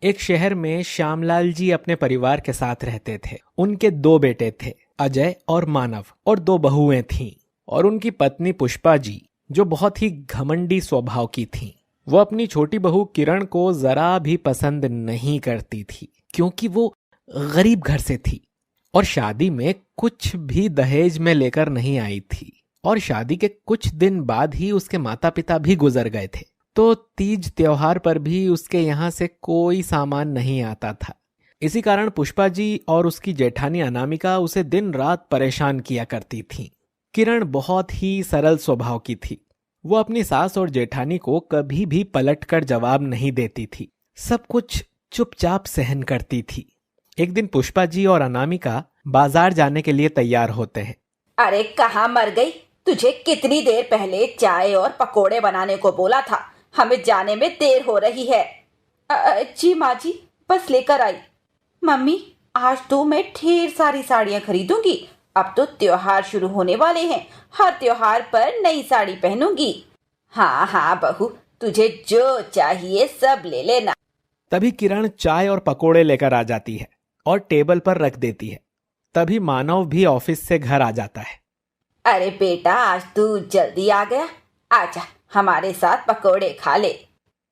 एक शहर में श्यामलाल जी अपने परिवार के साथ रहते थे। उनके 2 बेटे थे, अजय और मानव, और 2 बहुएं थीं। और उनकी पत्नी पुष्पा जी, जो बहुत ही घमंडी स्वभाव की थीं। वो अपनी छोटी बहू किरण को जरा भी पसंद नहीं करती थी, क्योंकि वो गरीब घर से थी और शादी में कुछ भी दहेज में लेकर नहीं आई थी। और शादी के कुछ दिन बाद ही उसके माता पिता भी गुजर गए थे, तो तीज त्योहार पर भी उसके यहाँ से कोई सामान नहीं आता था। इसी कारण पुष्पा जी और उसकी जेठानी अनामिका उसे दिन रात परेशान किया करती थीं। किरण बहुत ही सरल स्वभाव की थी। वो अपनी सास और जेठानी को कभी भी पलटकर जवाब नहीं देती थी, सब कुछ चुपचाप सहन करती थी। एक दिन पुष्पा जी और अनामिका बाजार जाने के लिए तैयार होते हैं। अरे कहाँ मर गई? तुझे कितनी देर पहले चाय और पकोड़े बनाने को बोला था, हमें जाने में देर हो रही है। जी माँ जी, बस लेकर आई। मम्मी, आज तो मैं ढेर सारी साड़ियाँ खरीदूंगी। अब तो त्योहार शुरू होने वाले हैं, हर त्योहार पर नई साड़ी पहनूंगी। हाँ हाँ बहू, तुझे जो चाहिए सब ले लेना। तभी किरण चाय और पकोड़े लेकर आ जाती है और टेबल पर रख देती है। तभी मानव भी ऑफिस से घर आ जाता है। अरे बेटा, आज तू जल्दी आ गया, आजा हमारे साथ पकोड़े खा ले।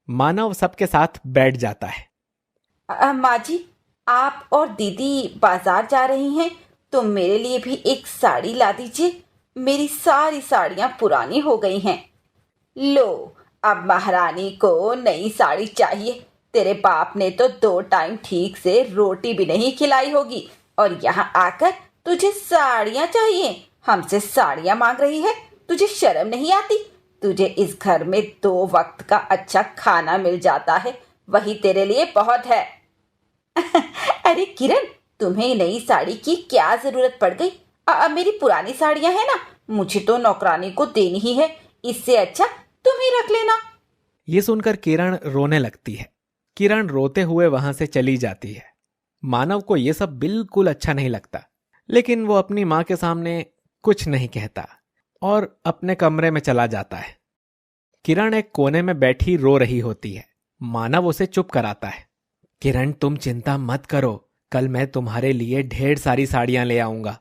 मानव सबके साथ बैठ जाता है। माँ जी, आप और दीदी बाजार जा रही हैं, तो मेरे लिए भी एक साड़ी ला दीजिए। मेरी सारी साड़ियाँ पुरानी हो गई हैं। लो, अब महारानी को नई साड़ी चाहिए। तेरे बाप ने तो 2 टाइम ठीक से रोटी भी नहीं खिलाई होगी, और यहाँ आकर तुझे साड़ियाँ चाहिए, हमसे साड़ियाँ मांग रही है। तुझे शर्म नहीं आती? तुझे इस घर में 2 वक्त का अच्छा खाना मिल जाता है, वही तेरे लिए बहुत है। अरे किरण, तुम्हें नई साड़ी की क्या जरूरत पड़ गई? मेरी पुरानी साड़ियाँ हैं ना, मुझे तो नौकरानी को देनी ही है, इससे अच्छा तुम ही रख लेना। ये सुनकर किरण रोने लगती है। किरण रोते हुए वहां से चली जाती है। मानव को यह सब बिल्कुल अच्छा नहीं लगता, लेकिन वो अपनी मां के सामने कुछ नहीं कहता और अपने कमरे में चला जाता है। किरण एक कोने में बैठी रो रही होती है। मानव उसे चुप कराता है। किरण, तुम चिंता मत करो, कल मैं तुम्हारे लिए ढेर सारी साड़ियां ले आऊंगा।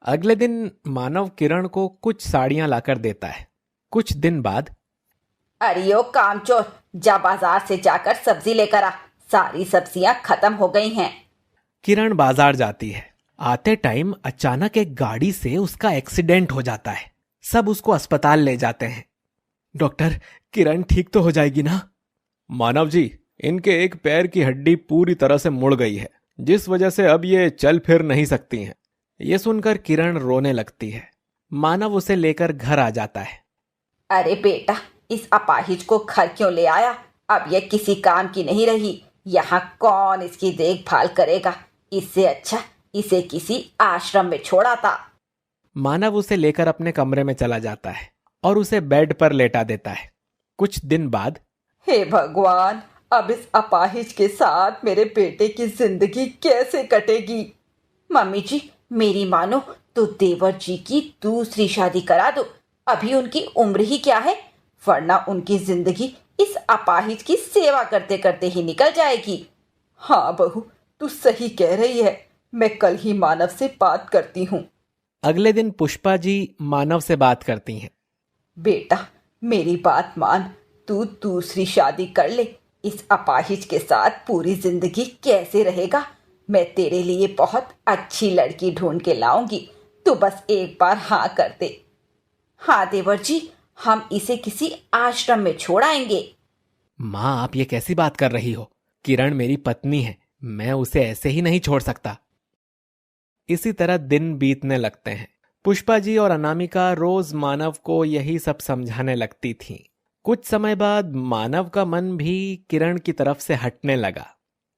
अगले दिन मानव किरण को कुछ साड़ियां लाकर देता है। कुछ दिन बाद, अरे ओ कामचोर, जा बाजार से जाकर सब्जी लेकर आ, सारी सब्जियां खत्म हो गई हैं। किरण बाजार जाती है। आते टाइम अचानक एक गाड़ी से उसका एक्सीडेंट हो जाता है। सब उसको अस्पताल ले जाते हैं। डॉक्टर, किरण ठीक तो हो जाएगी ना? मानव जी, इनके एक पैर की हड्डी पूरी तरह से मुड़ गई है, जिस वजह से अब ये चल फिर नहीं सकती हैं। ये सुनकर किरण रोने लगती है। मानव उसे लेकर घर आ जाता है। अरे बेटा, इस अपाहिज को घर क्यों ले आया? अब यह किसी काम की नहीं रही, यहाँ कौन इसकी देखभाल करेगा? इससे अच्छा इसे किसी आश्रम में छोड़ा था। मानव उसे लेकर अपने कमरे में चला जाता है और उसे बेड पर लेटा देता है। कुछ दिन बाद, हे भगवान, अब इस अपाहिज के साथ मेरे बेटे की जिंदगी कैसे कटेगी? मम्मी जी, मेरी मानो तो देवर जी की दूसरी शादी करा दो। अभी उनकी उम्र ही क्या है, वरना उनकी जिंदगी इस अपाहिज की सेवा करते करते ही निकल जाएगी। हाँ बहू, तू सही कह रही है, मैं कल ही मानव से बात करती हूँ। अगले दिन पुष्पा जी मानव से बात करती हैं। बेटा, मेरी बात मान, तू दूसरी शादी कर ले। इस अपाहिज के साथ पूरी जिंदगी कैसे रहेगा? मैं तेरे लिए बहुत अच्छी लड़की ढूंढ के लाऊंगी, तू बस एक बार हाँ कर दे। हाँ देवर जी, हम इसे किसी आश्रम में छोड़ आएंगे। माँ, आप ये कैसी बात कर रही हो? किरण मेरी पत्नी है, मैं उसे ऐसे ही नहीं छोड़ सकता। इसी तरह दिन बीतने लगते हैं। पुष्पा जी और अनामिका रोज मानव को यही सब समझाने लगती थीं। कुछ समय बाद मानव का मन भी किरण की तरफ से हटने लगा।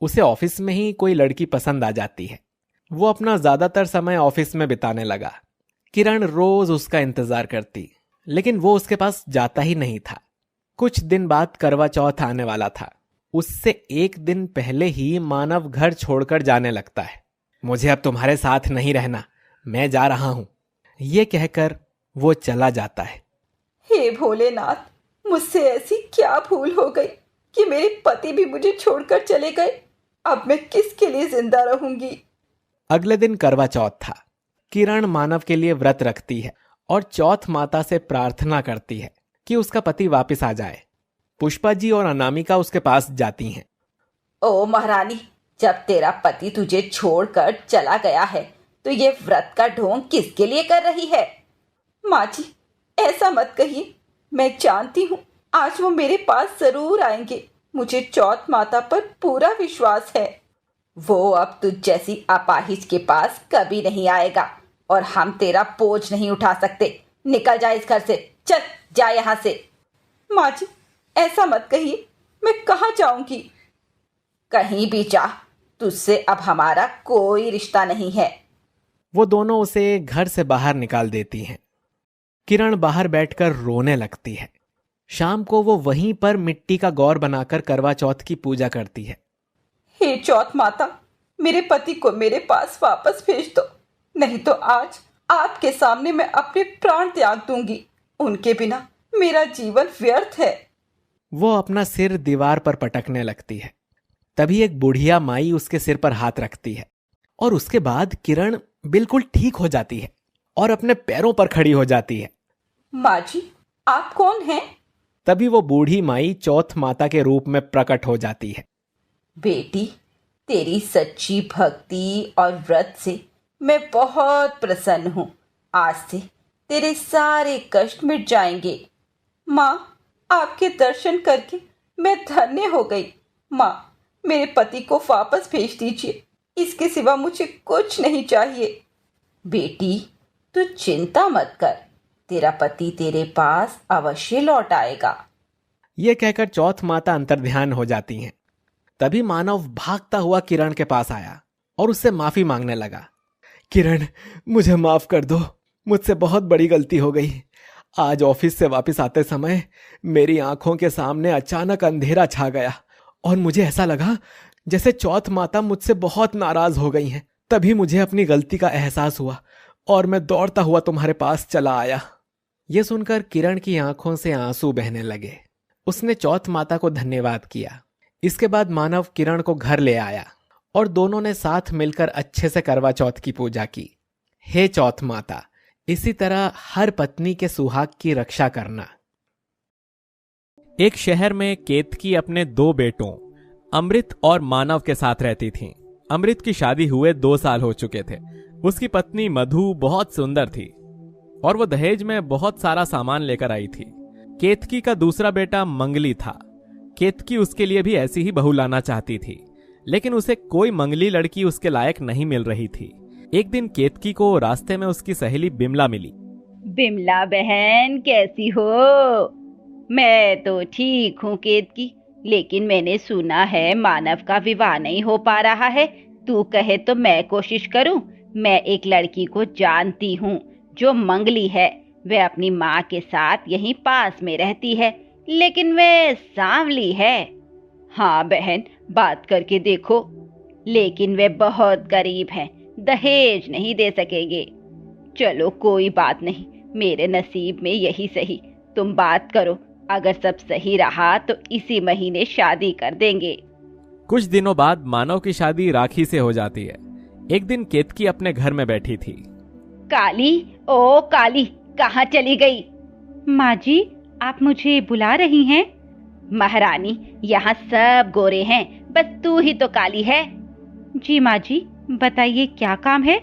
उसे ऑफिस में ही कोई लड़की पसंद आ जाती है। वो अपना ज्यादातर समय ऑफिस में बिताने लगा। किरण रोज उसका इंतजार करती, लेकिन वो उसके पास जाता ही नहीं था। कुछ दिन बाद करवा चौथ आने वाला था। उससे एक दिन पहले ही मानव घर छोड़कर जाने लगता है। मुझे अब तुम्हारे साथ नहीं रहना, मैं जा रहा हूं, ये कहकर वो चला जाता है। हे भोलेनाथ, मुझसे ऐसी क्या भूल हो गई कि मेरे पति भी मुझे छोड़कर चले गए। अब मैं किसके लिए जिंदा रहूंगी। अगले दिन करवा चौथ था। किरण मानव के लिए व्रत रखती है और चौथ माता से प्रार्थना करती है कि उसका पति वापस आ जाए। पुष्पा जी और अनामिका उसके पास जाती हैं। ओ महारानी, जब तेरा पति तुझे छोड़कर चला गया है तो ये व्रत का ढोंग किसके लिए कर रही है। माँ जी, ऐसा मत कहिए। मैं जानती हूँ आज वो मेरे पास जरूर आएंगे। मुझे चौथ माता पर पूरा विश्वास है। वो अब तुझ जैसी अपाहिज के पास कभी नहीं आएगा और हम तेरा बोझ नहीं उठा सकते। निकल जा इस घर से, चल जा यहाँ से। माँ जी, ऐसा मत कहिए। मैं कहाँ जाऊंगी। कहीं भी जा, तुझसे अब हमारा कोई रिश्ता नहीं है। वो दोनों उसे घर से बाहर निकाल देती हैं। किरण बाहर बैठकर रोने लगती है। शाम को वो वहीं पर मिट्टी का गौर बनाकर करवा चौथ की पूजा करती है। हे चौथ माता, मेरे पति को मेरे पास वापस भेज दो, नहीं तो आज आपके सामने मैं अपने प्राण त्याग दूंगी। उनके बिना मेरा जीवन व्यर्थ है। वो अपना सिर दीवार पर पटकने लगती है। तभी एक बुढ़िया माई उसके सिर पर हाथ रखती है और उसके बाद किरण बिल्कुल ठीक हो जाती है और अपने पैरों पर खड़ी हो जाती है। माँ जी, आप कौन हैं? तभी वो बूढ़ी माई चौथ माता के रूप में प्रकट हो जाती है। बेटी, तेरी सच्ची भक्ति और व्रत से मैं बहुत प्रसन्न हूँ। आज से तेरे सारे कष्ट मिट जाएंगे। माँ, आपके दर्शन करके मैं धन्य हो गई। माँ, मेरे पति को वापस भेज दीजिए। इसके सिवा मुझे कुछ नहीं चाहिए। बेटी, तू चिंता मत कर, तेरा पति तेरे पास अवश्य लौट आएगा। ये कहकर चौथ माता अंतर्ध्यान हो जाती हैं। तभी मानव भागता हुआ किरण के पास आया और उससे माफी मांगने लगा। किरण, मुझे माफ कर दो। मुझसे बहुत बड़ी गलती हो गई। आज ऑफिस से वापस आते समय मेरी आंखों के सामने अचानक अंधेरा छा गया और मुझे ऐसा लगा जैसे चौथ माता मुझसे बहुत नाराज हो गई हैं। तभी मुझे अपनी गलती का एहसास हुआ और मैं दौड़ता हुआ तुम्हारे पास चला आया। यह सुनकर किरण की आंखों से आंसू बहने लगे। उसने चौथ माता को धन्यवाद किया। इसके बाद मानव किरण को घर ले आया और दोनों ने साथ मिलकर अच्छे से करवा चौथ की पूजा की। हे चौथ माता, इसी तरह हर पत्नी के सुहाग की रक्षा करना। एक शहर में केतकी अपने 2 बेटों अमृत और मानव के साथ रहती थीं। अमृत की शादी हुए 2 साल हो चुके थे। उसकी पत्नी मधु बहुत सुंदर थी और वो दहेज में बहुत सारा सामान लेकर आई थी। केतकी का दूसरा बेटा मंगली था। केतकी उसके लिए भी ऐसी ही बहू लाना चाहती थी, लेकिन उसे कोई मंगली लड़की उसके लायक नहीं मिल रही थी। एक दिन केतकी को रास्ते में उसकी सहेली बिमला मिली। बिमला बहन, कैसी हो? मैं तो ठीक हूँ केतकी, लेकिन मैंने सुना है मानव का विवाह नहीं हो पा रहा है। तू कहे तो मैं कोशिश करूँ। मैं एक लड़की को जानती हूँ जो मंगली है। वह अपनी माँ के साथ यहीं पास में रहती है, लेकिन वह सांवली है। हाँ बहन, बात करके देखो। लेकिन वे बहुत गरीब हैं, दहेज नहीं दे सकेंगे। चलो कोई बात नहीं, मेरे नसीब में यही सही। तुम बात करो, अगर सब सही रहा तो इसी महीने शादी कर देंगे। कुछ दिनों बाद मानव की शादी राखी से हो जाती है। एक दिन केतकी अपने घर में बैठी थी। काली, ओ काली, कहाँ चली गई? माँ जी, आप मुझे बुला रही हैं? महारानी, यहाँ सब गोरे हैं, बस तू ही तो काली है। जी माँ जी, बताइए क्या काम है?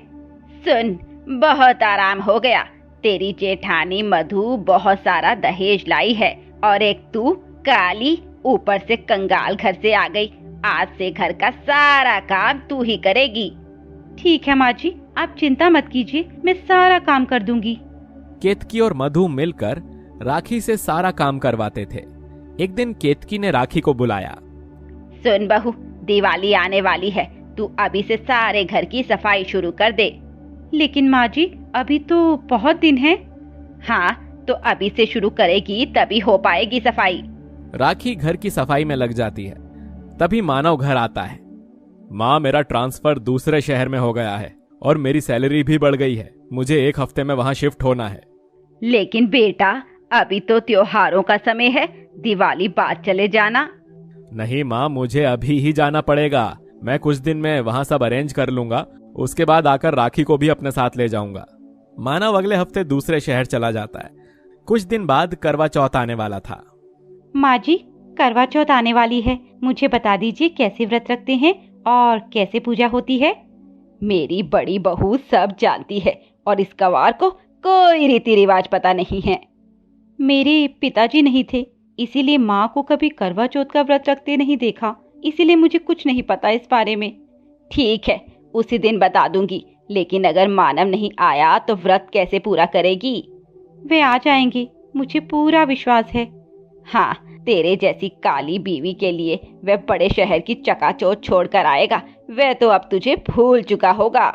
सुन, बहुत आराम हो गया। तेरी जेठानी मधु बहुत सारा दहेज लाई है और एक तू काली ऊपर से कंगाल घर से आ गई। आज से घर का सारा काम तू ही करेगी। ठीक है माँ जी, आप चिंता मत कीजिए, मैं सारा काम कर दूंगी। केतकी और मधु मिलकर राखी से सारा काम करवाते थे। एक दिन केतकी ने राखी को बुलाया। सुन बहू, दिवाली आने वाली है, तू अभी से सारे घर की सफाई शुरू कर दे। लेकिन माँ जी, अभी तो बहुत दिन है। हाँ, तो अभी से शुरू करेगी तभी हो पाएगी सफाई। राखी घर की सफाई में लग जाती है। तभी मानव घर आता है। माँ, मेरा ट्रांसफर दूसरे शहर में हो गया है और मेरी सैलरी भी बढ़ गई है। मुझे 1 हफ्ते में वहाँ शिफ्ट होना है। लेकिन बेटा, अभी तो त्योहारों का समय है, दिवाली बाद चले जाना। नहीं माँ, मुझे अभी ही जाना पड़ेगा। मैं कुछ दिन में वहां सब अरेंज कर लूंगा, उसके बाद आकर राखी को भी अपने साथ ले जाऊंगा। मानव अगले हफ्ते दूसरे शहर चला जाता है। कुछ दिन बाद करवा चौथ आने वाला था। माँ जी, करवा चौथ आने वाली है, मुझे बता दीजिए कैसे व्रत रखते हैं और कैसे पूजा होती है। मेरी बड़ी बहू सब जानती है और इस गंवार को कोई रीति रिवाज पता नहीं है। मेरे पिताजी नहीं थे, इसीलिए माँ को कभी करवा चौथ का व्रत रखते नहीं देखा, इसीलिए मुझे कुछ नहीं पता इस बारे में। ठीक है, उसी दिन बता दूंगी, लेकिन अगर मानव नहीं आया तो व्रत कैसे पूरा करेगी? वे आ जाएंगे, मुझे पूरा विश्वास है। हाँ, तेरे जैसी काली बीवी के लिए वह बड़े शहर की चकाचौंध छोड़कर आएगा, वह तो अब तुझे भूल चुका होगा।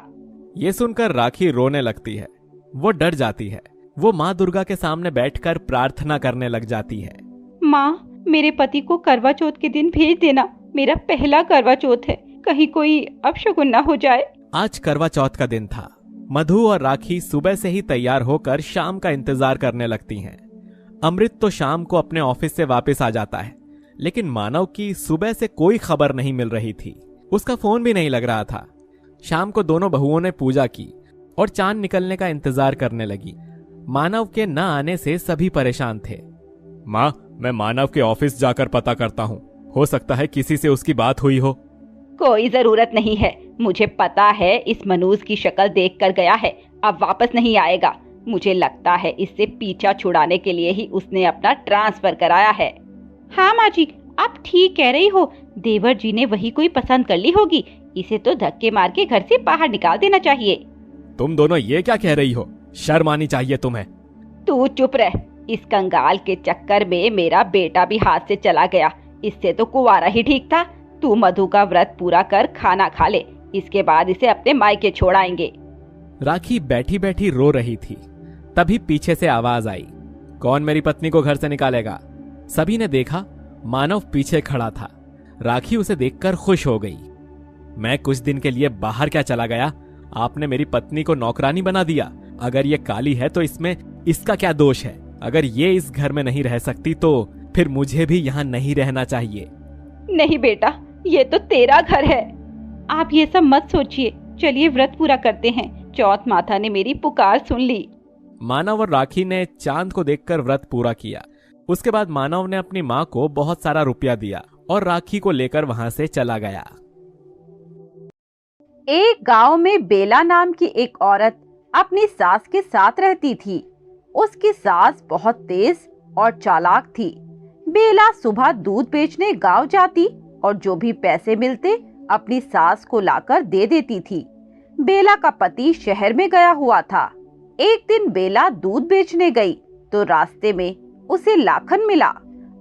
ये सुनकर राखी रोने लगती है। वो डर जाती है। वो माँ दुर्गा के सामने बैठकर प्रार्थना करने लग जाती है। माँ, मेरे पति को करवा चौथ के दिन भेज देना, मेरा पहला करवा चौथ है, कहीं कोई अपशगुन न हो जाए। आज करवा चौथ का दिन था। मधु और राखी सुबह से ही तैयार होकर शाम का इंतजार करने लगती हैं। अमृत तो शाम को अपने ऑफिस से वापस आ जाता है, लेकिन मानव की सुबह से कोई खबर नहीं मिल रही थी। उसका फोन भी नहीं लग रहा था। शाम को दोनों बहुओं ने पूजा की और चांद निकलने का इंतजार करने लगी। मानव के न आने से सभी परेशान थे। माँ, मैं मानव के ऑफिस जाकर पता करता हूँ, हो सकता है किसी से उसकी बात हुई हो। कोई जरूरत नहीं है, मुझे पता है इस मनूज की शक्ल देखकर गया है, अब वापस नहीं आएगा। मुझे लगता है इससे पीछा छुड़ाने के लिए ही उसने अपना ट्रांसफर कराया है। हाँ माँ जी, आप ठीक कह रही हो, देवर जी ने वही कोई पसंद कर ली होगी, इसे तो धक्के मार के घर से बाहर निकाल देना चाहिए। तुम दोनों ये क्या कह रही हो? शर्म आनी चाहिए तुम्हें। तू चुप रह, इस कंगाल के चक्कर में मेरा बेटा भी हाथ से चला गया, इससे तो कुंवारा ही ठीक था। तू मधु का व्रत पूरा कर खाना खा ले, इसके बाद इसे अपने मायके छोड़ाएंगे। राखी बैठी बैठी रो रही थी। तभी पीछे से आवाज आई, कौन मेरी पत्नी को घर से निकालेगा? सभी ने देखा, मानव पीछे खड़ा था। राखी उसे देखकर खुश हो गई। मैं कुछ दिन के लिए बाहर क्या चला गया? आपने मेरी पत्नी को नौकरानी बना दिया। अगर ये काली है तो इसमें इसका क्या दोष है? अगर ये इस घर में नहीं रह सकती तो फिर मुझे भी यहाँ नहीं रहना चाहिए। नहीं बेटा, ये तो तेरा घर है। आप ये सब मत सोचिए, चलिए व्रत पूरा करते हैं। चौथ माता ने मेरी पुकार सुन ली। मानव और राखी ने चांद को देखकर व्रत पूरा किया। उसके बाद मानव ने अपनी माँ को बहुत सारा रुपया दिया और राखी को लेकर वहां से चला गया। एक गांव में बेला नाम की एक औरत अपनी सास के साथ रहती थी। उसकी सास बहुत तेज और चालाक थी। बेला सुबह दूध बेचने गांव जाती और जो भी पैसे मिलते अपनी सास को लाकर दे देती थी। बेला का पति शहर में गया हुआ था। एक दिन बेला दूध बेचने गई तो रास्ते में उसे लाखन मिला।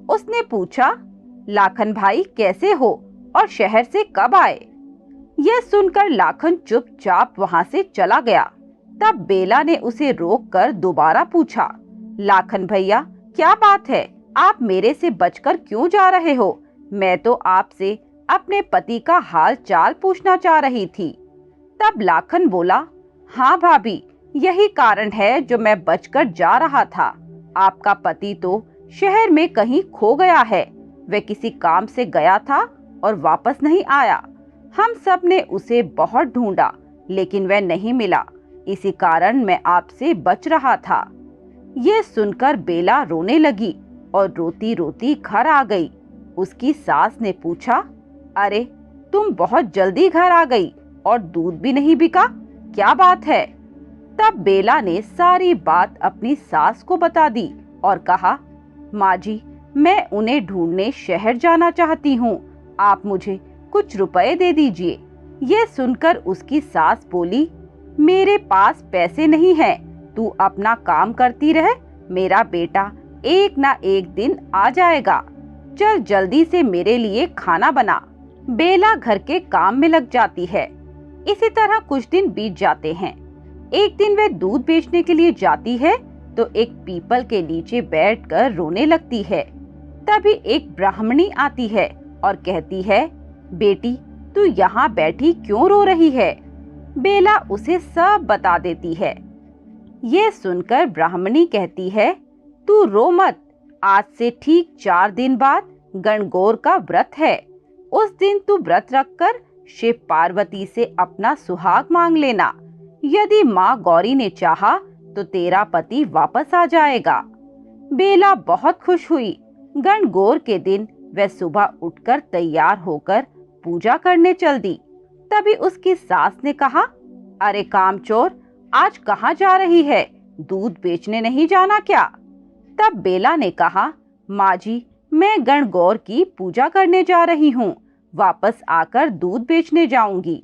उसने पूछा, लाखन भाई कैसे हो और शहर से कब आए? यह सुनकर लाखन चुपचाप वहां से चला गया। तब बेला ने उसे रोककर दोबारा पूछा, लाखन भैया क्या बात है, आप मेरे से बचकर क्यों जा रहे हो? मैं तो आपसे अपने पति का हाल चाल पूछना चाह रही थी। तब लाखन बोला, हाँ भाभी, यही कारण है जो मैं बचकर जा रहा था। आपका पति तो शहर में कहीं खो गया है। वह किसी काम से गया था और वापस नहीं आया। हम सब ने उसे बहुत ढूंढा लेकिन वह नहीं मिला। इसी कारण मैं आपसे बच रहा था। ये सुनकर बेला रोने लगी और रोती रोती घर आ गई। उसकी सास ने पूछा, अरे तुम बहुत जल्दी घर आ गई और दूध भी नहीं बिका, क्या बात है? तब बेला ने सारी बात अपनी सास को बता दी और कहा, माँ जी, मैं उन्हें ढूंढने शहर जाना चाहती हूँ, आप मुझे कुछ रुपए दे दीजिए। ये सुनकर उसकी सास बोली, मेरे पास पैसे नहीं हैं, तू अपना काम करती रह, मेरा बेटा एक ना एक दिन आ जाएगा। चल जल्दी से मेरे लिए खाना बना। बेला घर के काम में लग जाती है। इसी तरह कुछ दिन बीत जाते हैं। एक दिन वह दूध बेचने के लिए जाती है तो एक पीपल के नीचे बैठकर रोने लगती है। तभी एक ब्राह्मणी आती है और कहती है, बेटी तू यहाँ बैठी क्यों रो रही है? बेला उसे सब बता देती है। ये सुनकर ब्राह्मणी कहती है, तू रो मत, आज से ठीक 4 दिन बाद गणगौर का व्रत है। उस दिन तू व्रत रखकर शिव पार्वती से अपना सुहाग मांग लेना। यदि माँ गौरी ने चाहा तो तेरा पति वापस आ जाएगा। बेला बहुत खुश हुई। गणगौर के दिन वह सुबह उठकर तैयार होकर पूजा करने चल दी। तभी उसकी सास ने कहा, अरे कामचोर, आज कहाँ जा रही है? दूध बेचने नहीं जाना क्या? तब बेला ने कहा, माँ जी, मैं गणगौर की पूजा करने जा रही हूँ, वापस आकर दूध बेचने जाऊंगी।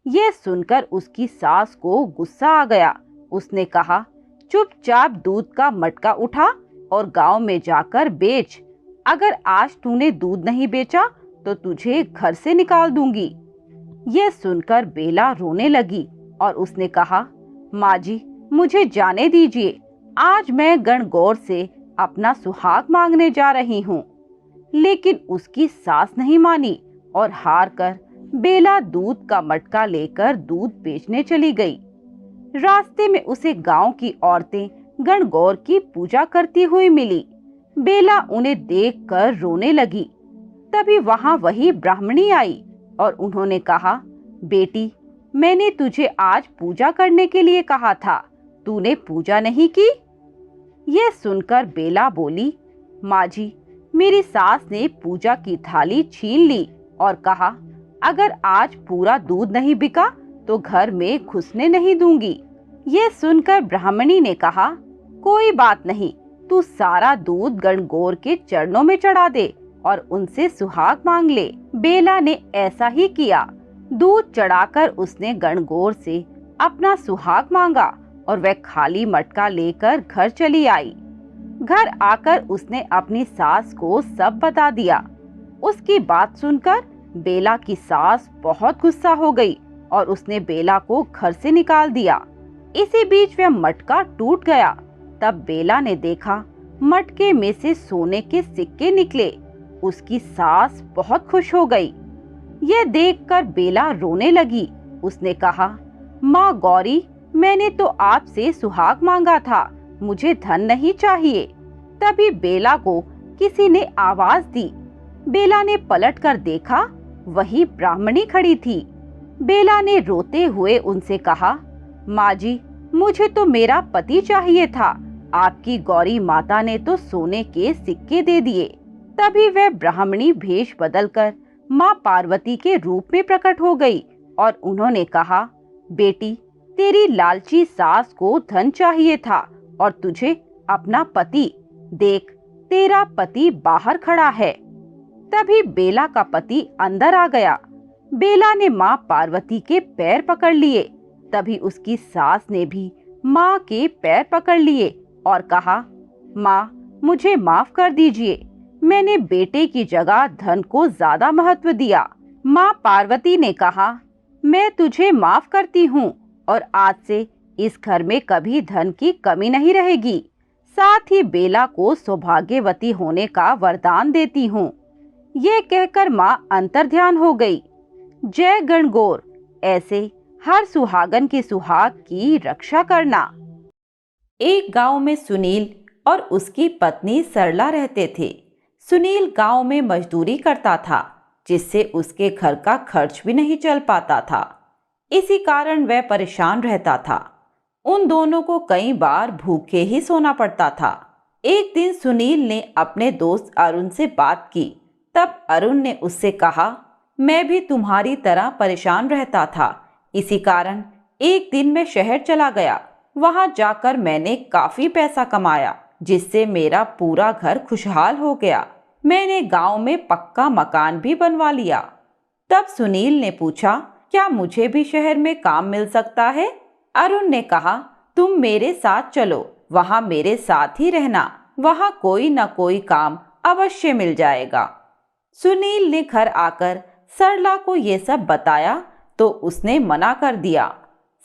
यह सुनकर उसकी सास को गुस्सा आ गया। उसने कहा, चुपचाप दूध का मटका उठा और गांव में जाकर बेच। अगर आज तूने दूध नहीं बेचा तो तुझे घर से निकाल दूंगी। यह सुनकर बेला रोने लगी और उसने कहा, माँ जी, मुझे जाने दीजिए, आज मैं गणगौर से अपना सुहाग मांगने जा रही हूँ। लेकिन उसकी सास नहीं मानी और हार कर बेला दूध का मटका लेकर दूध बेचने चली गई। रास्ते में उसे गांव की औरतें गणगौर की पूजा करती हुई मिली। बेला उन्हें देखकर रोने लगी। तभी वहां वही ब्राह्मणी आई और उन्होंने कहा, बेटी, मैंने तुझे आज पूजा करने के लिए कहा था, तूने पूजा नहीं की। यह सुनकर बेला बोली, माँ जी, मेरी सास ने पूजा की थाली छीन ली और कहा, अगर आज पूरा दूध नहीं बिका तो घर में घुसने नहीं दूंगी। यह सुनकर ब्राह्मणी ने कहा, कोई बात नहीं, तू सारा दूध गणगौर के चरणों में चढ़ा दे और उनसे सुहाग मांग ले। बेला ने ऐसा ही किया। दूध चढ़ाकर उसने गणगौर से अपना सुहाग मांगा और वह खाली मटका लेकर घर चली आई। घर आकर उसने अपनी सास को सब बता दिया। उसकी बात सुनकर बेला की सास बहुत गुस्सा हो गई और उसने बेला को घर से निकाल दिया। इसी बीच वह मटका टूट गया। तब बेला ने देखा मटके में से सोने के सिक्के निकले। उसकी सास बहुत खुश हो गई। यह देखकर बेला रोने लगी। उसने कहा, माँ गौरी, मैंने तो आपसे सुहाग मांगा था, मुझे धन नहीं चाहिए। तभी बेला को किसी ने आवाज दी। बेला ने पलटकर देखा, वही ब्राह्मणी खड़ी थी। बेला ने रोते हुए उनसे कहा, माँ जी, मुझे तो मेरा पति चाहिए था, आपकी गौरी माता ने तो सोने के सिक्के दे दिए। तभी वह ब्राह्मणी भेष बदलकर माँ पार्वती के रूप में प्रकट हो गई और उन्होंने कहा, बेटी, तेरी लालची सास को धन चाहिए था और तुझे अपना पति। देख, तेरा पति बाहर खड़ा है। तभी बेला का पति अंदर आ गया। बेला ने माँ पार्वती के पैर पकड़ लिए। तभी उसकी सास ने भी माँ के पैर पकड़ लिए और कहा, माँ, मुझे माफ कर दीजिए, मैंने बेटे की जगह धन को ज्यादा महत्व दिया। माँ पार्वती ने कहा, मैं तुझे माफ करती हूँ और आज से इस घर में कभी धन की कमी नहीं रहेगी। साथ ही बेला को सौभाग्यवती होने का वरदान देती हूँ। ये कहकर माँ अंतर्ध्यान हो गई। जय गणगौर। ऐसे हर सुहागन के सुहाग की रक्षा करना। एक गांव में सुनील और उसकी पत्नी सरला रहते थे। सुनील गांव में मजदूरी करता था, जिससे उसके घर का खर्च भी नहीं चल पाता था। इसी कारण वह परेशान रहता था। उन दोनों को कई बार भूखे ही सोना पड़ता था। एक दिन सुनील ने अपने दोस्त अरुण से बात की। तब अरुण ने उससे कहा, मैं भी तुम्हारी तरह परेशान रहता था, इसी कारण एक दिन मैं शहर चला गया। वहां जाकर मैंने काफी पैसा कमाया, जिससे मेरा पूरा घर खुशहाल हो गया। मैंने गांव में पक्का मकान भी बनवा लिया। तब सुनील ने पूछा, क्या मुझे भी शहर में काम मिल सकता है? अरुण ने कहा, तुम मेरे साथ चलो, वहां मेरे साथ ही रहना, वहां कोई न कोई काम अवश्य मिल जाएगा। सुनील ने घर आकर सरला को ये सब बताया तो उसने मना कर दिया।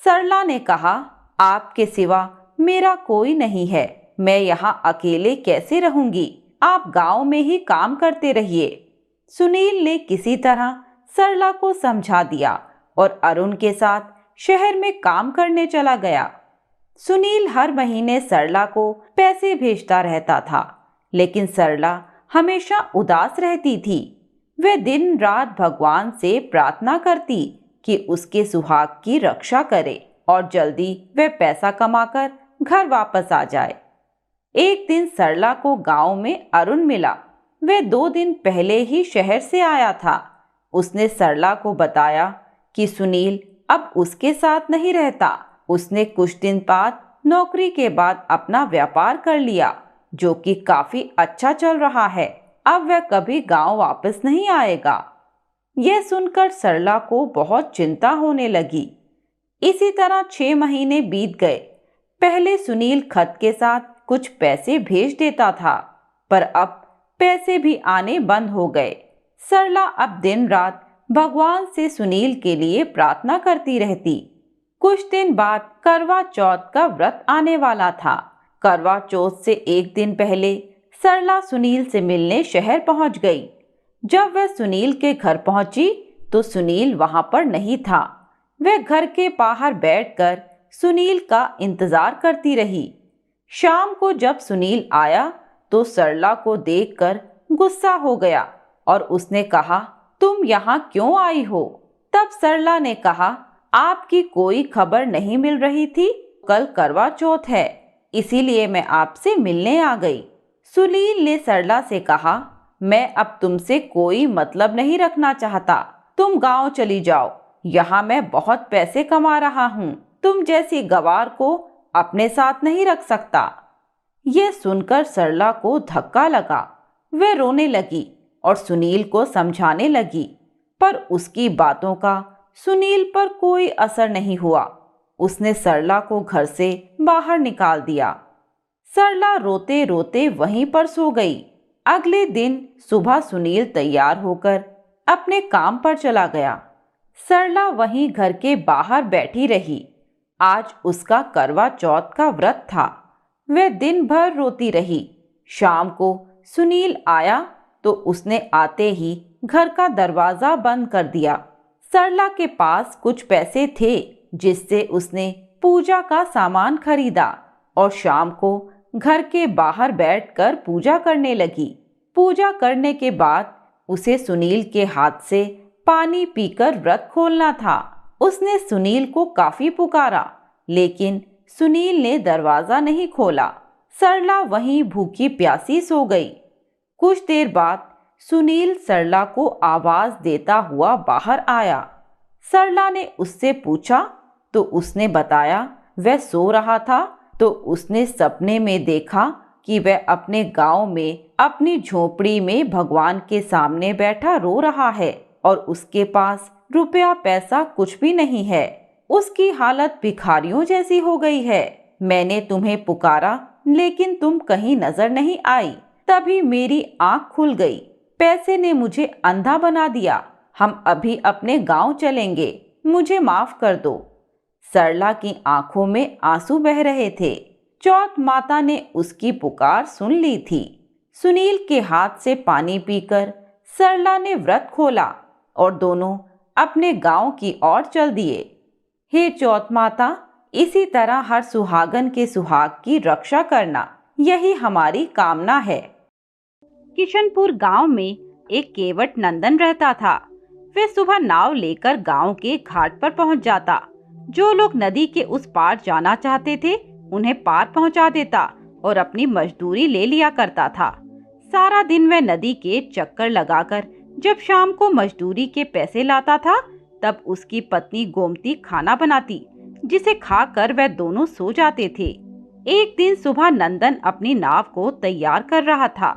सरला ने कहा, आपके सिवा मेरा कोई नहीं है, मैं यहाँ अकेले कैसे रहूंगी? आप गांव में ही काम करते रहिए। सुनील ने किसी तरह सरला को समझा दिया और अरुण के साथ शहर में काम करने चला गया। सुनील हर महीने सरला को पैसे भेजता रहता था, लेकिन सरला हमेशा उदास रहती थी। वह दिन रात भगवान से प्रार्थना करती कि उसके सुहाग की रक्षा करे और जल्दी वह पैसा कमाकर घर वापस आ जाए। एक दिन सरला को गांव में अरुण मिला। वह 2 दिन पहले ही शहर से आया था। उसने सरला को बताया कि सुनील अब उसके साथ नहीं रहता। उसने कुछ दिन बाद नौकरी के बाद अपना व्यापार कर लिया, जो कि काफी अच्छा चल रहा है। अब वह कभी गांव वापस नहीं आएगा। यह सुनकर सरला को बहुत चिंता होने लगी। इसी तरह 6 महीने बीत गए। पहले सुनील खत के साथ कुछ पैसे भेज देता था, पर अब पैसे भी आने बंद हो गए। सरला अब दिन रात भगवान से सुनील के लिए प्रार्थना करती रहती। कुछ दिन बाद करवा चौथ का व्रत आने वाला था। करवा चौथ से एक दिन पहले सरला सुनील से मिलने शहर पहुंच गई। जब वह सुनील के घर पहुंची तो सुनील वहां पर नहीं था। वह घर के बाहर बैठकर सुनील का इंतजार करती रही। शाम को जब सुनील आया तो सरला को देखकर गुस्सा हो गया और उसने कहा, तुम यहाँ क्यों आई हो? तब सरला ने कहा, आपकी कोई खबर नहीं मिल रही थी। कल करवा चौथ है, इसीलिए मैं आपसे मिलने आ गई। सुनील ने सरला से कहा, मैं अब तुमसे कोई मतलब नहीं रखना चाहता। तुम गांव चली जाओ। यहाँ मैं बहुत पैसे कमा रहा हूँ। तुम जैसी गवार को अपने साथ नहीं रख सकता। यह सुनकर सरला को धक्का लगा। वह रोने लगी और सुनील को समझाने लगी, पर उसकी बातों का सुनील पर कोई असर नहीं हुआ। उसने सरला को घर से बाहर निकाल दिया। सरला रोते रोते वहीं पर सो गई। अगले दिन सुबह सुनील तैयार होकर अपने काम पर चला गया। सरला वहीं घर के बाहर बैठी रही। आज उसका करवा चौथ का व्रत था। वह दिन भर रोती रही। शाम को सुनील आया तो उसने आते ही घर का दरवाजा बंद कर दिया। सरला के पास कुछ पैसे थे, जिससे उसने पूजा का सामान खरीदा और शाम को घर के बाहर बैठकर पूजा करने लगी। पूजा करने के बाद उसे सुनील के हाथ से पानी पीकर व्रत खोलना था। उसने सुनील को काफी पुकारा, लेकिन सुनील ने दरवाजा नहीं खोला। सरला वहीं भूखी प्यासी सो गई। कुछ देर बाद सुनील सरला को आवाज देता हुआ बाहर आया। सरला ने उससे पूछा तो उसने बताया वह सो रहा था तो उसने सपने में देखा कि वह अपने गांव में अपनी झोपड़ी में भगवान के सामने बैठा रो रहा है और उसके पास रुपया पैसा कुछ भी नहीं है। उसकी हालत भिखारियों जैसी हो गई है। मैंने तुम्हें पुकारा लेकिन तुम कहीं नजर नहीं आई। तभी मेरी आंख खुल गई। पैसे ने मुझे अंधा बना दिया। हम अभी अपने गांव चलेंगे। मुझे माफ कर दो। सरला की आंखों में आंसू बह रहे थे। चौथ माता ने उसकी पुकार सुन ली थी। सुनील के हाथ से पानी पीकर सरला ने व्रत खोला और दोनों अपने गांव की ओर चल दिए। हे चौथ माता, इसी तरह हर सुहागन के सुहाग की रक्षा करना, यही हमारी कामना है। किशनपुर गांव में एक केवट नंदन रहता था। वह सुबह नाव लेकर गांव के घाट पर पहुंच जाता। जो लोग नदी के उस पार जाना चाहते थे उन्हें पार पहुंचा देता और अपनी मजदूरी ले लिया करता था। सारा दिन वह नदी के चक्कर लगाकर जब शाम को मजदूरी के पैसे लाता था, तब उसकी पत्नी गोमती खाना बनाती, जिसे खाकर वह दोनों सो जाते थे। एक दिन सुबह नंदन अपनी नाव को तैयार कर रहा था।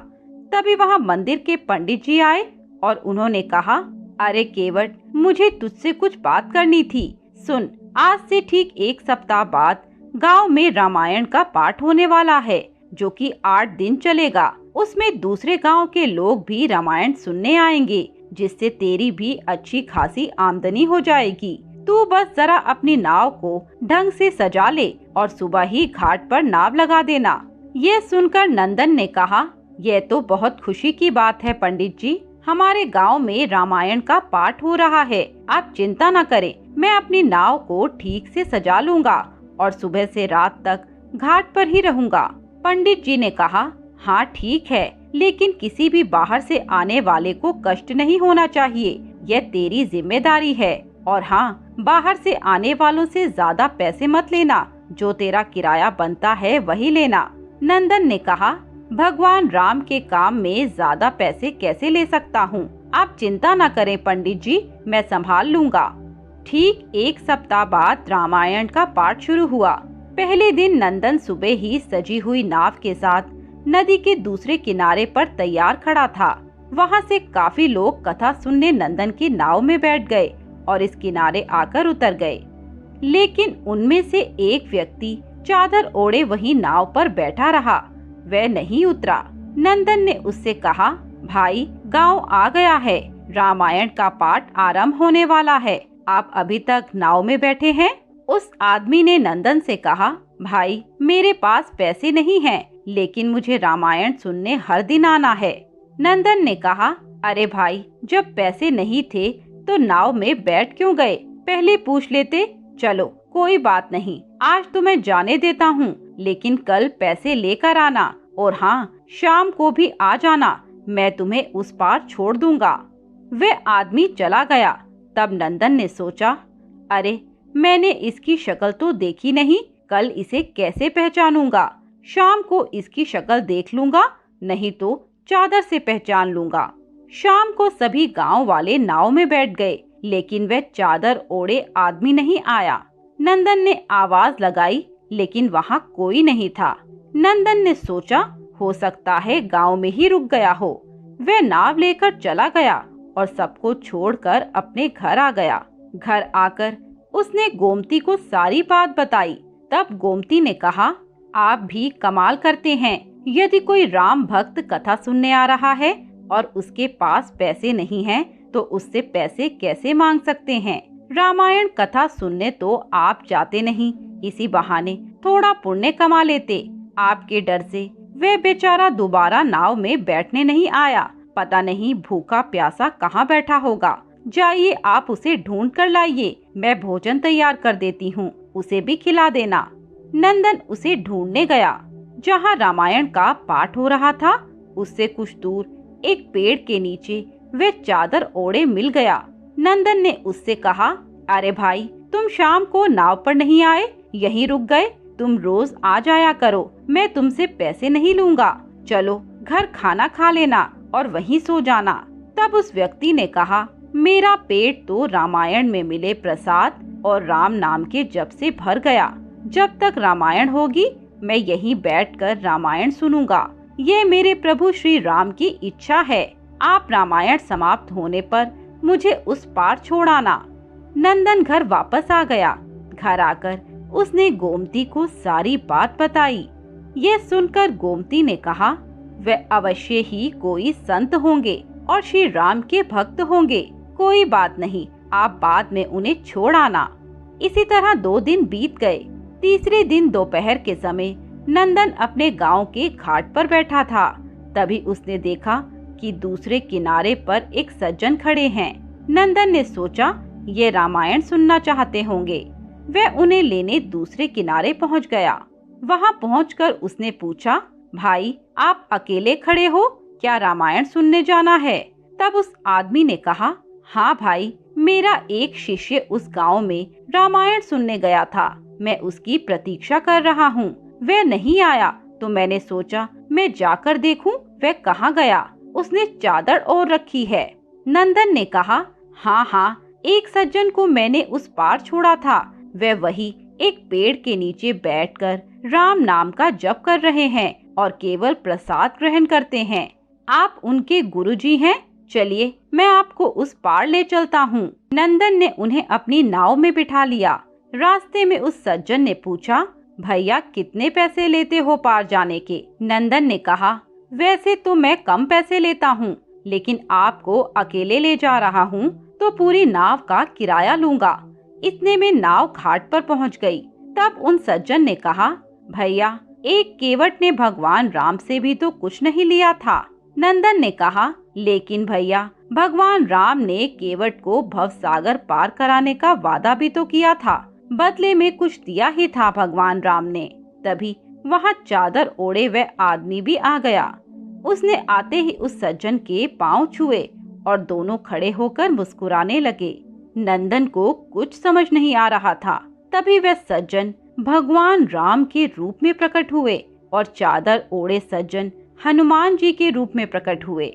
तभी वहां मंदिर के पंडित जी आए और उन्होंने कहा, अरे केवट, मुझे तुझसे कुछ बात करनी थी। सुन, आज से ठीक 1 सप्ताह बाद गांव में रामायण का पाठ होने वाला है, जो कि 8 दिन चलेगा। उसमें दूसरे गांव के लोग भी रामायण सुनने आएंगे, जिससे तेरी भी अच्छी खासी आमदनी हो जाएगी। तू बस जरा अपनी नाव को ढंग से सजा ले और सुबह ही घाट पर नाव लगा देना। ये सुनकर नंदन ने कहा, यह तो बहुत खुशी की बात है पंडित जी। हमारे गांव में रामायण का पाठ हो रहा है। आप चिंता न करें, मैं अपनी नाव को ठीक से सजा लूंगा और सुबह से रात तक घाट पर ही रहूंगा। पंडित जी ने कहा, हाँ ठीक है, लेकिन किसी भी बाहर से आने वाले को कष्ट नहीं होना चाहिए, यह तेरी जिम्मेदारी है। और हाँ, बाहर से आने वालों से ज्यादा पैसे मत लेना, जो तेरा किराया बनता है वही लेना। नंदन ने कहा, भगवान राम के काम में ज्यादा पैसे कैसे ले सकता हूँ? आप चिंता न करें पंडित जी, मैं संभाल लूँगा। ठीक 1 सप्ताह बाद रामायण का पाठ शुरू हुआ। पहले दिन नंदन सुबह ही सजी हुई नाव के साथ नदी के दूसरे किनारे पर तैयार खड़ा था। वहाँ से काफी लोग कथा सुनने नंदन की नाव में बैठ गए और इस किनारे आकर उतर गए। लेकिन उनमें से एक व्यक्ति चादर ओढ़े वहीं नाव पर बैठा रहा, वह नहीं उतरा। नंदन ने उससे कहा, भाई गांव आ गया है, रामायण का पाठ आरंभ होने वाला है, आप अभी तक नाव में बैठे हैं? उस आदमी ने नंदन से कहा, भाई मेरे पास पैसे नहीं हैं, लेकिन मुझे रामायण सुनने हर दिन आना है। नंदन ने कहा, अरे भाई, जब पैसे नहीं थे तो नाव में बैठ क्यों गए? पहले पूछ लेते। चलो कोई बात नहीं, आज तो मैं जाने देता हूँ, लेकिन कल पैसे लेकर आना, और हाँ, शाम को भी आ जाना, मैं तुम्हें उस पार छोड़ दूंगा। वह आदमी चला गया। तब नंदन ने सोचा, अरे मैंने इसकी शक्ल तो देखी नहीं, कल इसे कैसे पहचानूंगा? शाम को इसकी शक्ल देख लूंगा, नहीं तो चादर से पहचान लूंगा। शाम को सभी गांव वाले नाव में बैठ गए, लेकिन वह चादर ओढ़े आदमी नहीं आया। नंदन ने आवाज लगाई, लेकिन वहाँ कोई नहीं था। नंदन ने सोचा, हो सकता है गांव में ही रुक गया हो। वह नाव लेकर चला गया और सबको छोड़कर अपने घर आ गया। घर आकर उसने गोमती को सारी बात बताई। तब गोमती ने कहा, आप भी कमाल करते हैं, यदि कोई राम भक्त कथा सुनने आ रहा है और उसके पास पैसे नहीं हैं, तो उससे पैसे कैसे मांग सकते हैं? रामायण कथा सुनने तो आप जाते नहीं, इसी बहाने थोड़ा पुण्य कमा लेते। आपके डर से वह बेचारा दोबारा नाव में बैठने नहीं आया, पता नहीं भूखा प्यासा कहाँ बैठा होगा। जाइए आप उसे ढूंढ कर लाइए, मैं भोजन तैयार कर देती हूँ, उसे भी खिला देना। नंदन उसे ढूंढने गया। जहाँ रामायण का पाठ हो रहा था, उससे कुछ दूर एक पेड़ के नीचे वह चादर ओढ़े मिल गया। नंदन ने उससे कहा, अरे भाई, तुम शाम को नाव पर नहीं आए, यहीं रुक गए? तुम रोज आ जाया करो, मैं तुमसे पैसे नहीं लूंगा। चलो घर खाना खा लेना और वहीं सो जाना। तब उस व्यक्ति ने कहा, मेरा पेट तो रामायण में मिले प्रसाद और राम नाम के जप से भर गया। जब तक रामायण होगी मैं यहीं बैठकर रामायण सुनूंगा। ये मेरे प्रभु श्री राम की इच्छा है। आप रामायण समाप्त होने पर मुझे उस पार छोड़ आना। नंदन घर वापस आ गया। घर आकर उसने गोमती को सारी बात बताई। ये सुनकर गोमती ने कहा, वे अवश्य ही कोई संत होंगे और श्री राम के भक्त होंगे। कोई बात नहीं, आप बाद में उन्हें छोड़ आना। इसी तरह 2 दिन बीत गए। तीसरे दिन दोपहर के समय नंदन अपने गांव के घाट पर बैठा था। तभी उसने देखा कि दूसरे किनारे पर एक सज्जन खड़े हैं। नंदन ने सोचा, ये रामायण सुनना चाहते होंगे। वह उन्हें लेने दूसरे किनारे पहुंच गया। वहां पहुंचकर उसने पूछा, भाई आप अकेले खड़े हो, क्या रामायण सुनने जाना है? तब उस आदमी ने कहा, हाँ भाई, मेरा एक शिष्य उस गांव में रामायण सुनने गया था, मैं उसकी प्रतीक्षा कर रहा हूँ। वह नहीं आया तो मैंने सोचा मैं जाकर देखूं वह कहाँ गया। उसने चादर ओढ़ रखी है। नंदन ने कहा, हाँ हाँ, एक सज्जन को मैंने उस पार छोड़ा था, वह वही एक पेड़ के नीचे बैठकर राम नाम का जप कर रहे हैं और केवल प्रसाद ग्रहण करते हैं। आप उनके गुरुजी हैं? चलिए मैं आपको उस पार ले चलता हूँ। नंदन ने उन्हें अपनी नाव में बिठा लिया। रास्ते में उस सज्जन ने पूछा, भैया कितने पैसे लेते हो पार जाने के? नंदन ने कहा, वैसे तो मैं कम पैसे लेता हूँ, लेकिन आपको अकेले ले जा रहा हूँ तो पूरी नाव का किराया लूंगा। इतने में नाव घाट पर पहुँच गई। तब उन सज्जन ने कहा, भैया एक केवट ने भगवान राम से भी तो कुछ नहीं लिया था। नंदन ने कहा, लेकिन भैया भगवान राम ने केवट को भवसागर पार कराने का वादा भी तो किया था, बदले में कुछ दिया ही था भगवान राम ने। तभी वहाँ चादर ओढ़े वह आदमी भी आ गया। उसने आते ही उस सज्जन के पांव छुए और दोनों खड़े होकर मुस्कुराने लगे। नंदन को कुछ समझ नहीं आ रहा था। तभी वह सज्जन भगवान राम के रूप में प्रकट हुए और चादर ओढ़े सज्जन हनुमान जी के रूप में प्रकट हुए।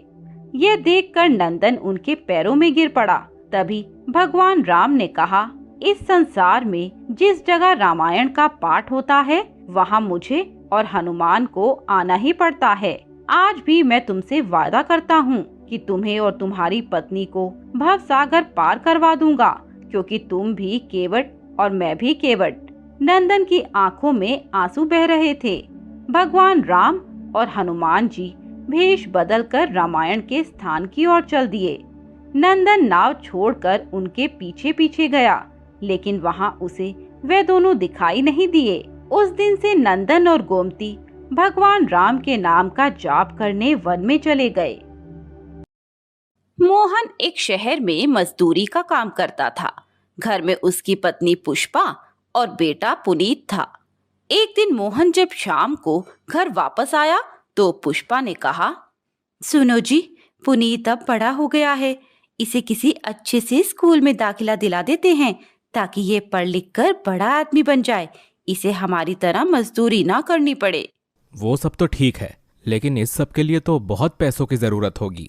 यह देखकर नंदन उनके पैरों में गिर पड़ा। तभी भगवान राम ने कहा, इस संसार में जिस जगह रामायण का पाठ होता है वहाँ मुझे और हनुमान को आना ही पड़ता है। आज भी मैं तुमसे वादा करता हूँ कि तुम्हें और तुम्हारी पत्नी को भव सागर पार करवा दूंगा, क्योंकि तुम भी केवट और मैं भी केवट। नंदन की आंखों में आंसू बह रहे थे। भगवान राम और हनुमान जी भेष बदलकर रामायण के स्थान की ओर चल दिए। नंदन नाव छोड़कर उनके पीछे पीछे गया, लेकिन वहां उसे वे दोनों दिखाई नहीं दिए। उस दिन से नंदन और गोमती भगवान राम के नाम का जाप करने वन में चले गए। मोहन एक शहर में मजदूरी का काम करता था। घर में उसकी पत्नी पुष्पा और बेटा पुनीत था। एक दिन मोहन जब शाम को घर वापस आया तो पुष्पा ने कहा, सुनो जी, पुनीत अब बड़ा हो गया है, इसे किसी अच्छे से स्कूल में दाखिला दिला देते हैं ताकि ये पढ़ लिख कर बड़ा आदमी बन जाए, इसे हमारी तरह मजदूरी ना करनी पड़े। वो सब तो ठीक है, लेकिन इस सब के लिए तो बहुत पैसों की जरूरत होगी।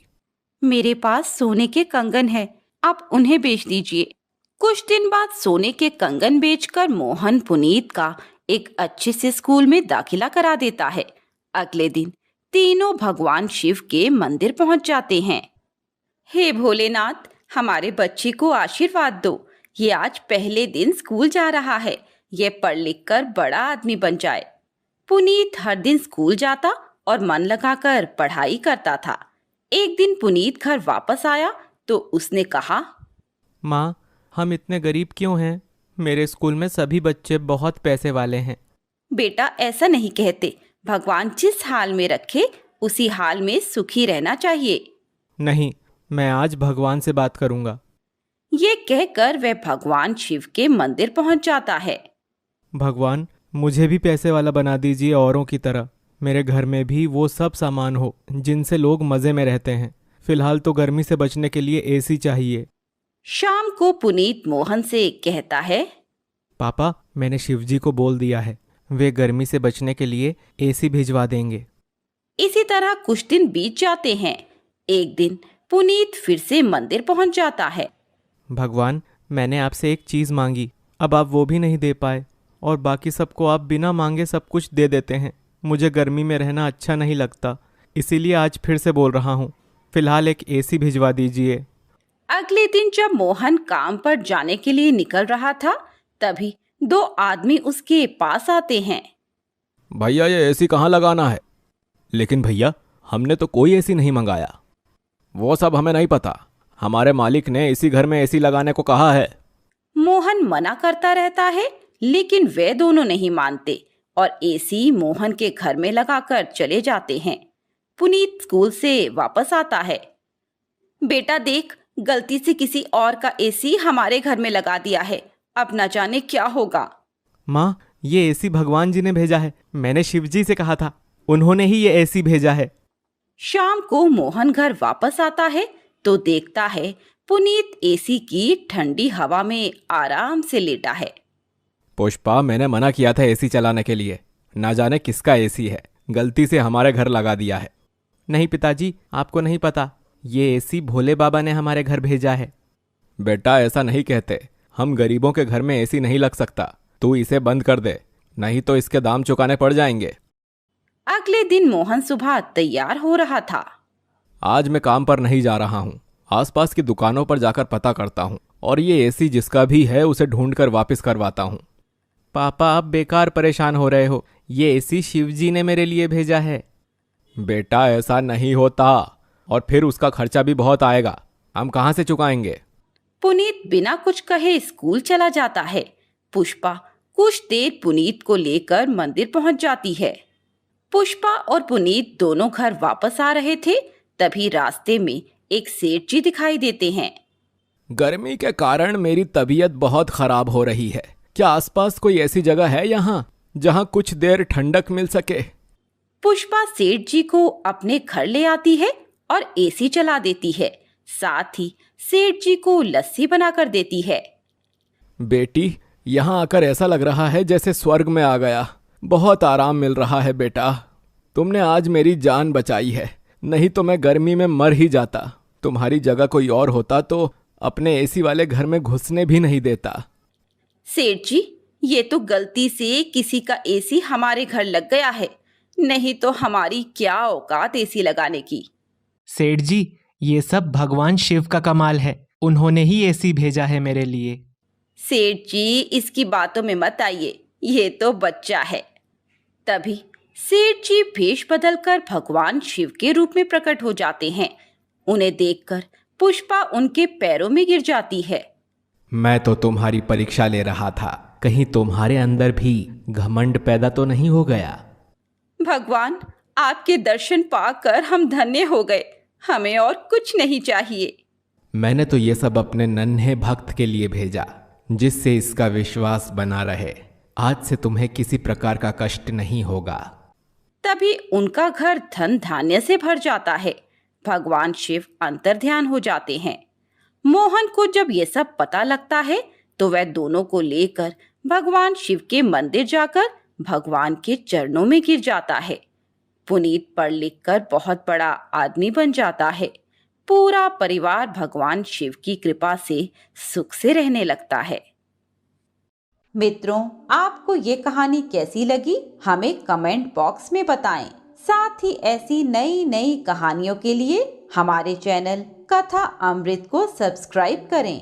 मेरे पास सोने के कंगन है, आप उन्हें बेच दीजिए। कुछ दिन बाद सोने के कंगन बेचकर मोहन पुनीत का एक अच्छे से स्कूल में दाखिला करा देता है। अगले दिन तीनों भगवान शिव के मंदिर पहुंच जाते हैं। हे भोलेनाथ, हमारे बच्चे को आशीर्वाद दो। ये आज पहले दिन स्कूल जा रहा है, ये पढ़ लिख कर बड़ा आदमी बन जाए। पुनीत हर दिन स्कूल जाता और मन लगाकर पढ़ाई करता था। एक दिन पुनीत घर वापस आया तो उसने कहा, माँ, हम इतने गरीब क्यों हैं? मेरे स्कूल में सभी बच्चे बहुत पैसे वाले हैं। बेटा, ऐसा नहीं कहते। भगवान जिस हाल में रखे उसी हाल में सुखी रहना चाहिए। नहीं, मैं आज भगवान से बात करूंगा। ये कहकर वह भगवान शिव के मंदिर पहुंच जाता है। भगवान, मुझे भी पैसे वाला बना दीजिए औरों की तरह। मेरे घर में भी वो सब सामान हो जिनसे लोग मजे में रहते हैं। फिलहाल तो गर्मी से बचने के लिए एसी चाहिए। शाम को पुनीत मोहन से कहता है, पापा, मैंने शिवजी को बोल दिया है, वे गर्मी से बचने के लिए एसी भिजवा देंगे। इसी तरह कुछ दिन बीत जाते हैं। एक दिन पुनीत फिर से मंदिर पहुंच जाता है। भगवान, मैंने आपसे एक चीज मांगी, अब आप वो भी नहीं दे पाए और बाकी सबको आप बिना मांगे सब कुछ दे देते हैं। मुझे गर्मी में रहना अच्छा नहीं लगता, इसीलिए आज फिर से बोल रहा हूँ, फिलहाल एक एसी भिजवा दीजिए। अगले दिन जब मोहन काम पर जाने के लिए निकल रहा था, तभी दो आदमी उसके पास आते हैं। भैया, ये एसी कहाँ लगाना है? लेकिन भैया, हमने तो कोई एसी नहीं मंगाया। वो सब हमें नहीं पता, हमारे मालिक ने इसी घर में एसी लगाने को कहा है। मोहन मना करता रहता है, लेकिन वे दोनों नहीं मानते और एसी मोहन के घर में लगाकर चले जाते हैं। पुनीत स्कूल से वापस आता है। बेटा देख, गलती से किसी और का एसी हमारे घर में लगा दिया है, अब न जाने क्या होगा। माँ, ये एसी भगवान जी ने भेजा है, मैंने शिवजी से कहा था, उन्होंने ही ये एसी भेजा है। शाम को मोहन घर वापस आता है तो देखता है पुनीत एसी की ठंडी हवा में आराम से लेटा है। पुष्पा, मैंने मना किया था एसी चलाने के लिए, ना जाने किसका एसी है, गलती से हमारे घर लगा दिया है। नहीं पिताजी, आपको नहीं पता, ये एसी भोले बाबा ने हमारे घर भेजा है। बेटा, ऐसा नहीं कहते, हम गरीबों के घर में एसी नहीं लग सकता, तू इसे बंद कर दे, नहीं तो इसके दाम चुकाने पड़ जाएंगे। अगले दिन मोहन सुबह तैयार हो रहा था। आज मैं काम पर नहीं जा रहा हूँ, आसपास की दुकानों पर जाकर पता करता हूँ और ये एसी जिसका भी है उसे ढूंढकर वापस करवाता हूँ। पापा, आप बेकार परेशान हो रहे हो, ये एसी शिवजी ने मेरे लिए भेजा है। बेटा, ऐसा नहीं होता, और फिर उसका खर्चा भी बहुत आएगा, हम कहाँ से चुकाएंगे? पुनीत बिना कुछ कहे स्कूल चला जाता है। पुष्पा कुछ देर पुनीत को लेकर मंदिर पहुंच जाती है। पुष्पा और पुनीत दोनों घर वापस आ रहे थे, तभी रास्ते में एक सेठ जी दिखाई देते हैं। गर्मी के कारण मेरी तबीयत बहुत खराब हो रही है, क्या आसपास कोई ऐसी जगह है यहाँ जहाँ कुछ देर ठंडक मिल सके? पुष्पा सेठ जी को अपने घर ले आती है और एसी चला देती है। साथ ही सेठ जी को लस्सी बनाकर देती है। बेटी, यहाँ आकर ऐसा लग रहा है जैसे स्वर्ग में आ गया। बहुत आराम मिल रहा है बेटा। तुमने आज मेरी जान बचाई है, नहीं तो मैं गर्मी में मर ही जाता। तुम्हारी जगह कोई और होता तो अपने एसी वाले घर में घुसने भी नहीं देता। सेठ जी, ये तो गलती से किसी का एसी हमारे घर लग गया है, नहीं तो हमारी क्या औकात एसी लगाने की। सेठ जी, ये सब भगवान शिव का कमाल है। उन्होंने ही एसी भेजा है मेरे लिए। सेठ जी, इसकी बातों में मत आइए, ये तो बच्चा है। तभी सेठ जी भेष बदलकर भगवान शिव के रूप में प्रकट हो जाते हैं। उन्हें देखकर पुष्पा उनके पैरों में गिर जाती है। मैं तो तुम्हारी परीक्षा ले रहा था, कहीं तुम्हारे अंदर भी घमंड पैदा तो नहीं हो गया। भगवान, आपके दर्शन पाकर हम धन्य हो गए, हमें और कुछ नहीं चाहिए। मैंने तो ये सब अपने नन्हे भक्त के लिए भेजा, जिससे इसका विश्वास बना रहे। आज से तुम्हें किसी प्रकार का कष्ट नहीं होगा। तभी उनका घर धन धान्य से भर जाता है। भगवान शिव अंतर्ध्यान हो जाते हैं। मोहन को जब ये सब पता लगता है तो वह दोनों को लेकर भगवान शिव के मंदिर जाकर भगवान के चरणों में गिर जाता है। पुनीत पढ़ लिख कर बहुत बड़ा आदमी बन जाता है। पूरा परिवार भगवान शिव की कृपा से सुख से रहने लगता है। मित्रों, आपको ये कहानी कैसी लगी हमें कमेंट बॉक्स में बताएं। साथ ही ऐसी नई नई कहानियों के लिए हमारे चैनल कथा अमृत को सब्सक्राइब करें।